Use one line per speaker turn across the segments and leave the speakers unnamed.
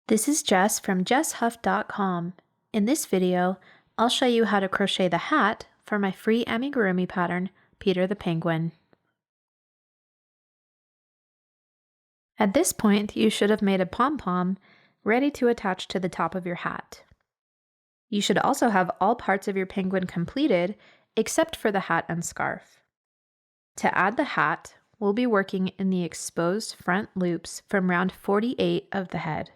This is Jess from jesshuff.com. In this video, I'll show you how to crochet the hat for my free amigurumi pattern, Peter the Penguin. At this point, you should have made a pom-pom ready to attach to the top of your hat. You should also have all parts of your penguin completed except for the hat and scarf. To add the hat, we'll be working in the exposed front loops from round 48 of the head.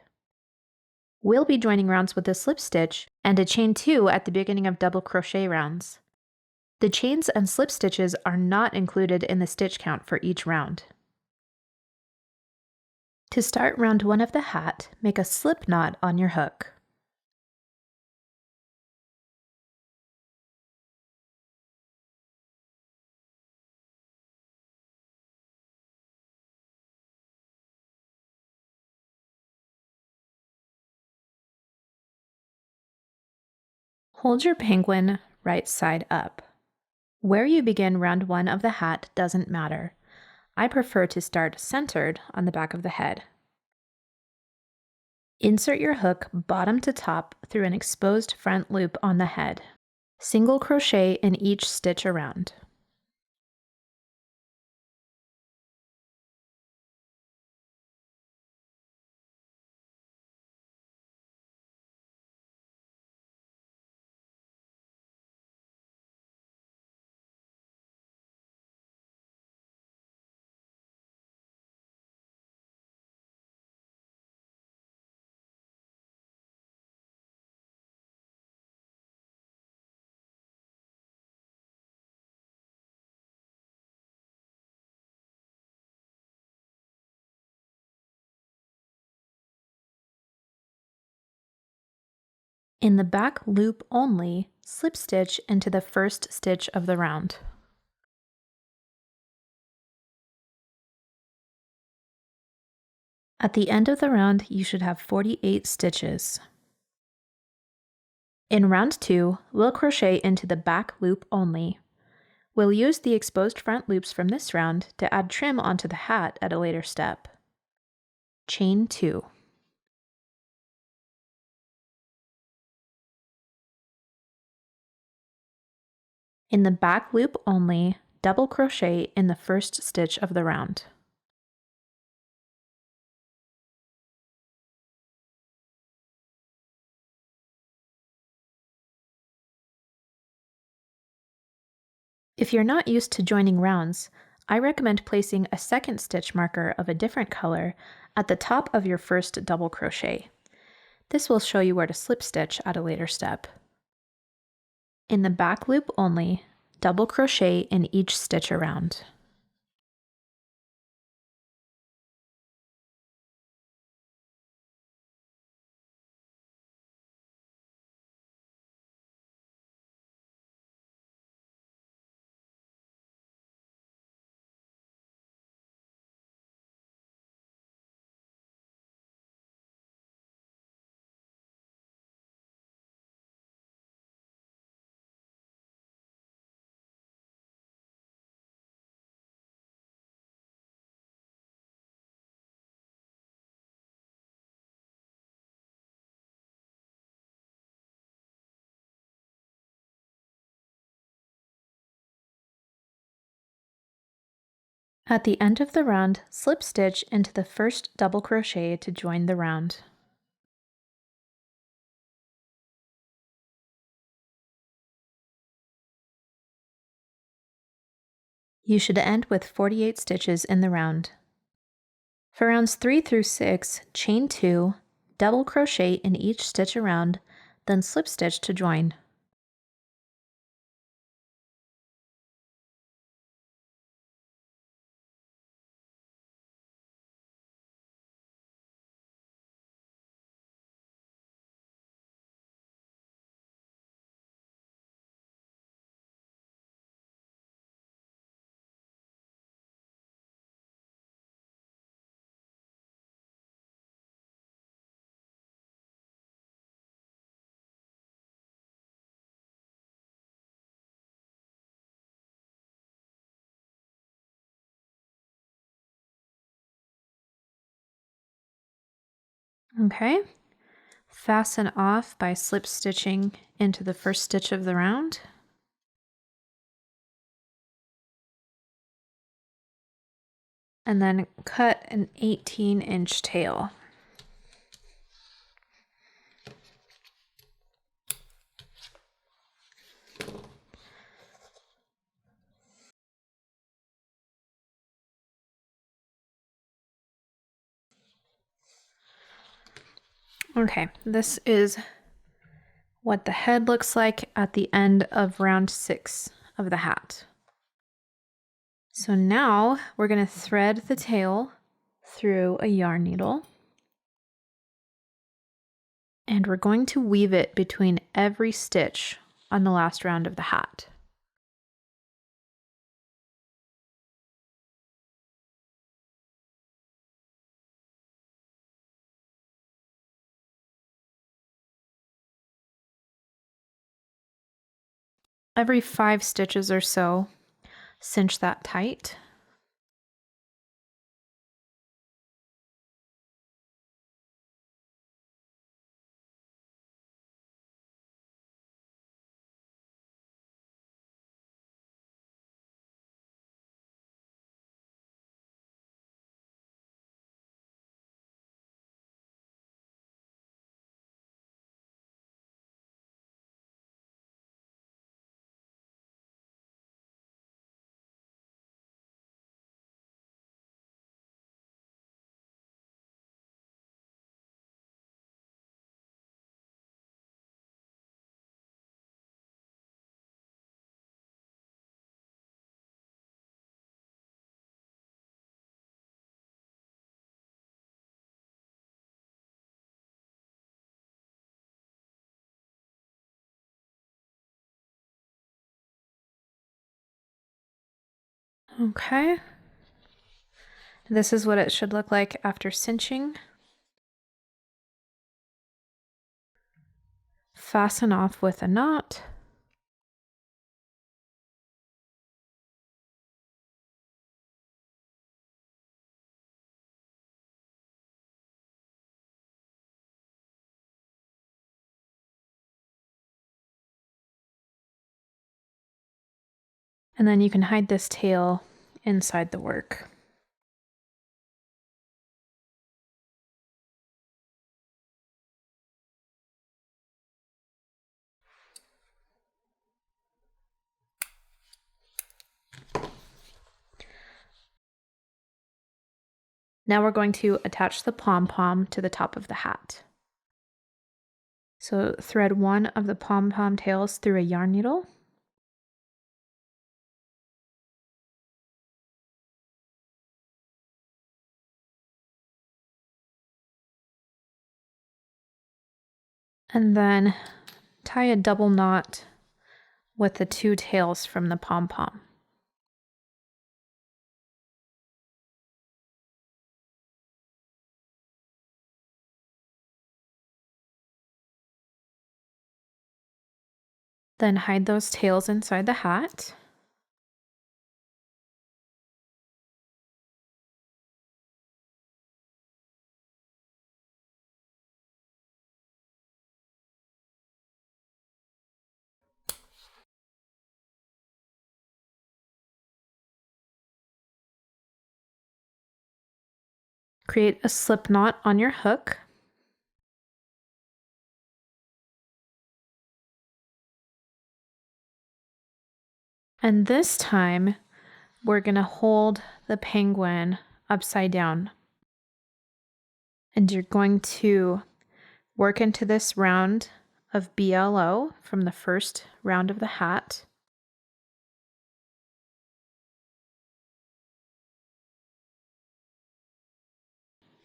We'll be joining rounds with a slip stitch and a chain 2 at the beginning of double crochet rounds. The chains and slip stitches are not included in the stitch count for each round. To start round 1 of the hat, make a slip knot on your hook. Hold your penguin right side up. Where you begin round 1 of the hat doesn't matter. I prefer to start centered on the back of the head. Insert your hook bottom to top through an exposed front loop on the head. Single crochet in each stitch around. In the back loop only, slip stitch into the first stitch of the round. At the end of the round, you should have 48 stitches. In round 2, we'll crochet into the back loop only. We'll use the exposed front loops from this round to add trim onto the hat at a later step. Chain 2. In the back loop only, double crochet in the first stitch of the round. If you're not used to joining rounds, I recommend placing a second stitch marker of a different color at the top of your first double crochet. This will show you where to slip stitch at a later step. In the back loop only, double crochet in each stitch around. At the end of the round, slip stitch into the first double crochet to join the round. You should end with 48 stitches in the round. For rounds 3 through 6, chain 2, double crochet in each stitch around, then slip stitch to join. Okay, Fasten off by slip stitching into the first stitch of the round. And then cut an 18-inch tail. Okay, this is what the head looks like at the end of round 6 of the hat. So now we're going to thread the tail through a yarn needle. And we're going to weave it between every stitch on the last round of the hat. Every 5 stitches or so, cinch that tight. Okay. This is what it should look like after cinching. Fasten off with a knot. And then you can hide this tail inside the work. Now we're going to attach the pom-pom to the top of the hat. So thread one of the pom-pom tails through a yarn needle. And then tie a double knot with the 2 tails from the pom-pom. Then hide those tails inside the hat. Create a slip knot on your hook. And this time, we're going to hold the penguin upside down. And you're going to work into this round of BLO from the first round of the hat.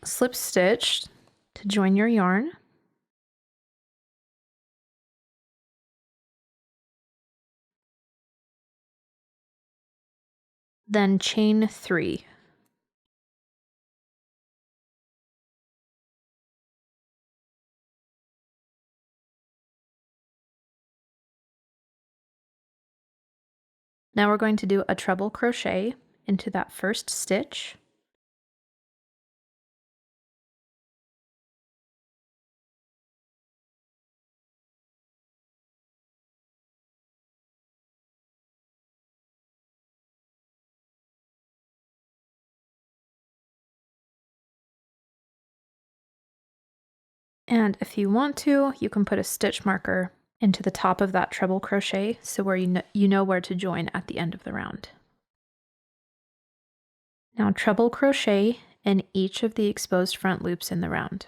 Slip stitch to join your yarn. Then chain 3. Now we're going to do a treble crochet into that first stitch. And if you want to, you can put a stitch marker into the top of that treble crochet so where you know where to join at the end of the round. Now treble crochet in each of the exposed front loops in the round.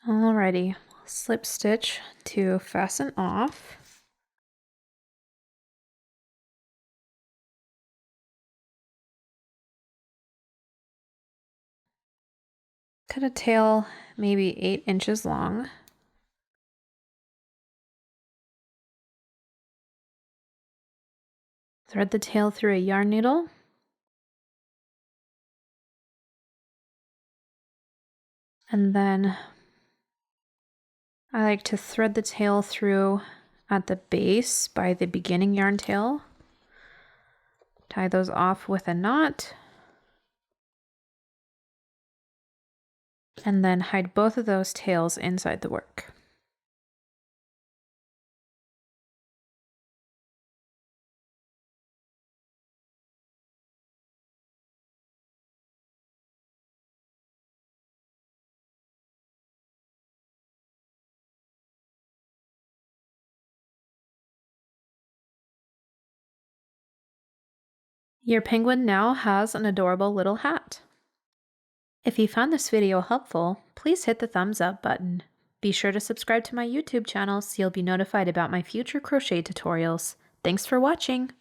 Alrighty, slip stitch to fasten off. Cut a tail maybe 8 inches long. Thread the tail through a yarn needle. And then I like to thread the tail through at the base by the beginning yarn tail. Tie those off with a knot. And then hide both of those tails inside the work. Your penguin now has an adorable little hat. If you found this video helpful, please hit the thumbs up button. Be sure to subscribe to my YouTube channel so you'll be notified about my future crochet tutorials. Thanks for watching!